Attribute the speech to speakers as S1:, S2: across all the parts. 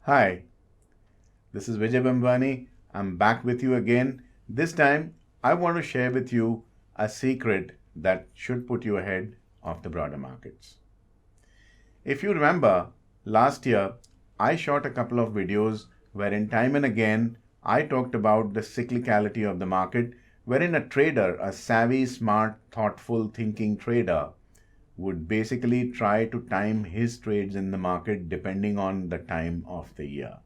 S1: Hi, this is Vijay Bambani. I'm back with you again. This time, I want to share with you a secret that should put you ahead of the broader markets. If you remember, last year, I shot a couple of videos wherein time and again I talked about the cyclicality of the market, wherein a trader, a savvy, smart, thoughtful, thinking trader, would basically try to time his trades in the market depending on the time of the year.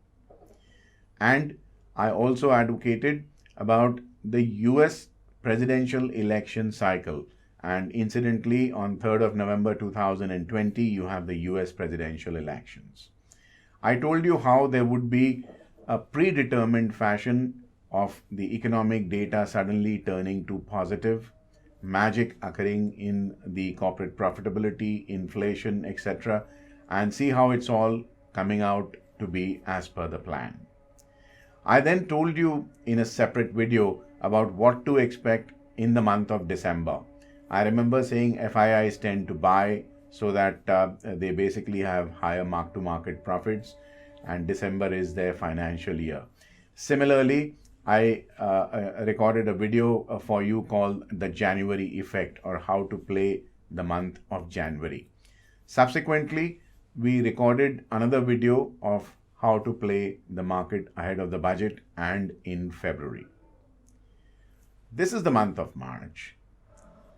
S1: And I also advocated about the US presidential election cycle. And incidentally, on 3rd of November 2020, you have the US presidential elections. I told you how there would be a predetermined fashion of the economic data suddenly turning to positive, magic occurring in the corporate profitability, inflation, etc., and see how it's all coming out to be as per the plan. I then told you in a separate video about what to expect in the month of December. I remember saying FIIs tend to buy so that they basically have higher mark-to-market profits, and December is their financial year. Similarly, I recorded a video for you called the January effect, or how to play the month of January. Subsequently, we recorded another video of how to play the market ahead of the budget and in February. This is the month of March.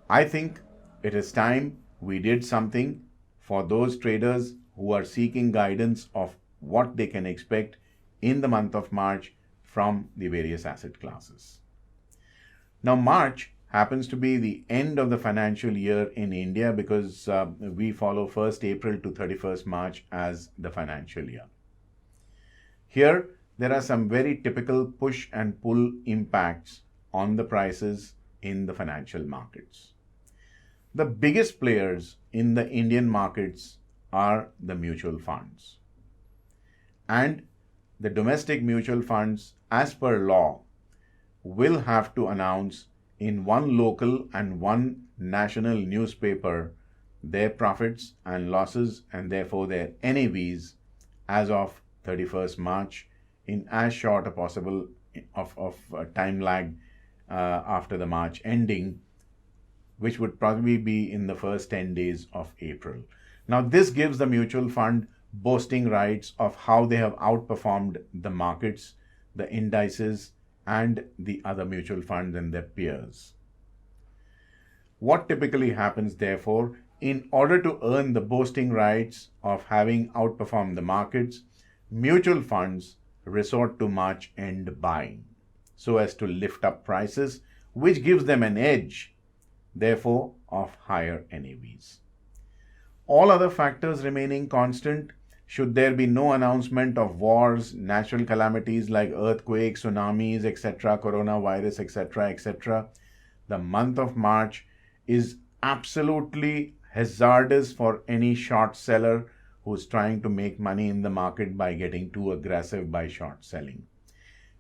S1: I think it is time we did something for those traders who are seeking guidance of what they can expect in the month of March from the various asset classes. Now, March happens to be the end of the financial year in India because we follow 1st April to 31st March as the financial year. Here, there are some very typical push and pull impacts on the prices in the financial markets. The biggest players in the Indian markets are the mutual funds. And the domestic mutual funds, as per law, will have to announce in one local and one national newspaper their profits and losses, and therefore their NAVs as of 31st March in as short a possible of time lag after the March ending, which would probably be in the first 10 days of April. Now, this gives the mutual fund boasting rights of how they have outperformed the markets, the indices, and the other mutual funds and their peers. What typically happens, therefore, in order to earn the boasting rights of having outperformed the markets, mutual funds resort to March end buying so as to lift up prices, which gives them an edge, therefore, of higher NAVs. All other factors remaining constant, should there be no announcement of wars, natural calamities like earthquakes, tsunamis, etc., coronavirus, etc., the month of March is absolutely hazardous for any short seller who's trying to make money in the market by getting too aggressive by short selling.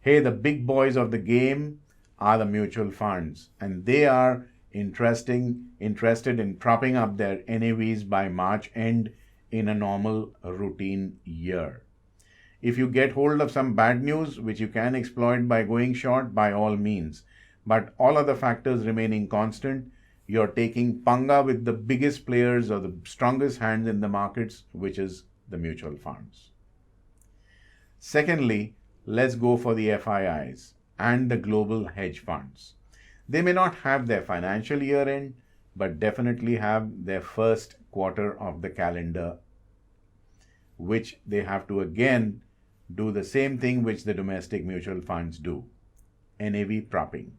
S1: Hey, the big boys of the game are the mutual funds, and they are interested in propping up their NAVs by March end in a normal routine year. If you get hold of some bad news, which you can exploit by going short, by all means. But all other factors remaining constant, you're taking panga with the biggest players or the strongest hands in the markets, which is the mutual funds. Secondly, let's go for the FIIs and the global hedge funds. They may not have their financial year end, but definitely have their first quarter of the calendar, which they have to again do the same thing which the domestic mutual funds do, NAV propping.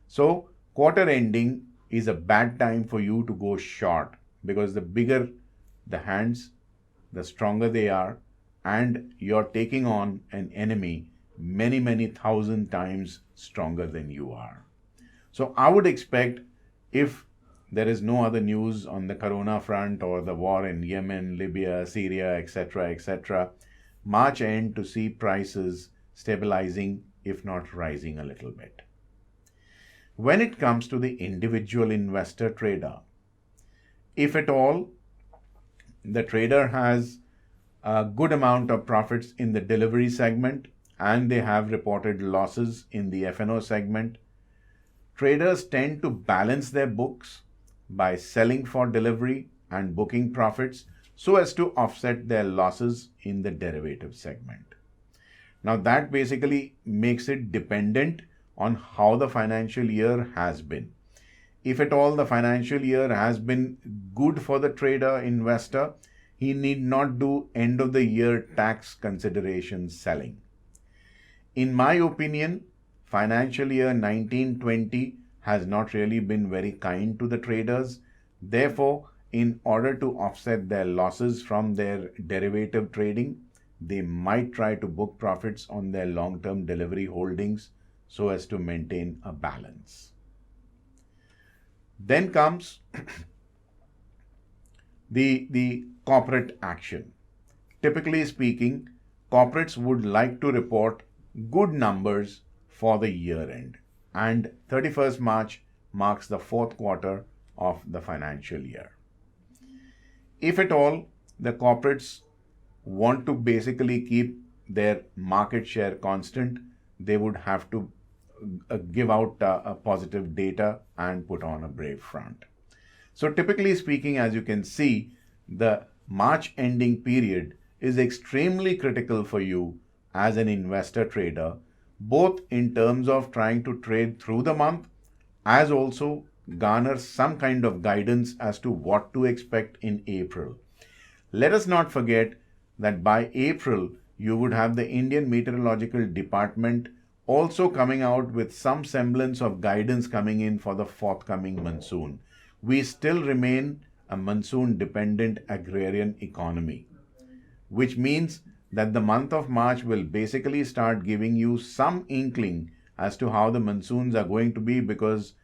S1: So quarter ending is a bad time for you to go short, because the bigger the hands, the stronger they are, and you're taking on an enemy many thousand times stronger than you are. So I would expect, if there is no other news on the corona front or the war in Yemen, Libya, Syria, etc., March end to see prices stabilizing, if not rising a little bit. When it comes to the individual investor trader, if at all the trader has a good amount of profits in the delivery segment, and they have reported losses in the F&O segment. Traders tend to balance their books by selling for delivery and booking profits so as to offset their losses in the derivative segment. Now that basically makes it dependent on how the financial year has been. If at all the financial year has been good for the trader investor, he need not do end of the year tax consideration selling. In my opinion, financial year 1920 has not really been very kind to the traders. Therefore, in order to offset their losses from their derivative trading, they might try to book profits on their long-term delivery holdings so as to maintain a balance. Then comes the corporate action. Typically speaking, corporates would like to report good numbers for the year end, and 31st March marks the fourth quarter of the financial year. If at all the corporates want to basically keep their market share constant, they would have to give out a positive data and put on a brave front. So typically speaking, as you can see, the March ending period is extremely critical for you as an investor trader, both in terms of trying to trade through the month as also garner some kind of guidance as to what to expect in April. Let us not forget that by April, you would have the Indian Meteorological Department also coming out with some semblance of guidance coming in for the forthcoming monsoon. We still remain a monsoon-dependent agrarian economy, which means that the month of March will basically start giving you some inkling as to how the monsoons are going to be, because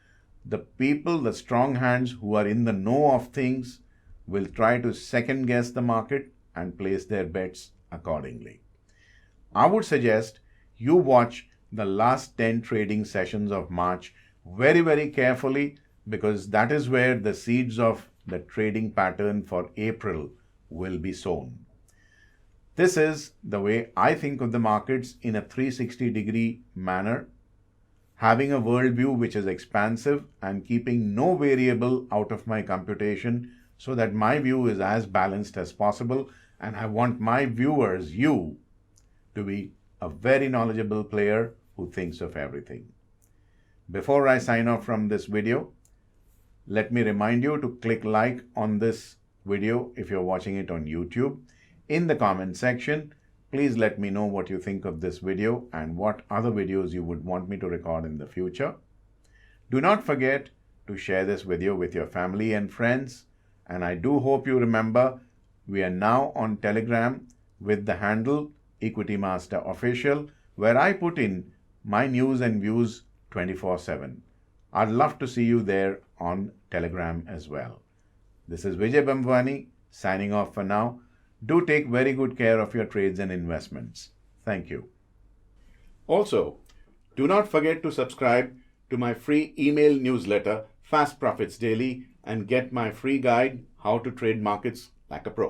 S1: the people, the strong hands who are in the know of things, will try to second guess the market and place their bets accordingly. I would suggest you watch the last 10 trading sessions of March very, very carefully, because that is where the seeds of the trading pattern for April will be sown. This is the way I think of the markets in a 360-degree manner, having a worldview which is expansive and keeping no variable out of my computation so that my view is as balanced as possible. And I want my viewers, you, to be a very knowledgeable player who thinks of everything. Before I sign off from this video, let me remind you to click like on this video if you're watching it on YouTube. In the comment section, please let me know what you think of this video and what other videos you would want me to record in the future. Do not forget to share this video with your family and friends. And I do hope you remember, we are now on Telegram with the handle Equity Master Official, where I put in my news and views 24/7. I'd love to see you there on Telegram as well. This is Vijay Bambwani signing off for now. Do take very good care of your trades and investments. Thank you. Also, do not forget to subscribe to my free email newsletter, Fast Profits Daily, and get my free guide, How to Trade Markets Like a Pro.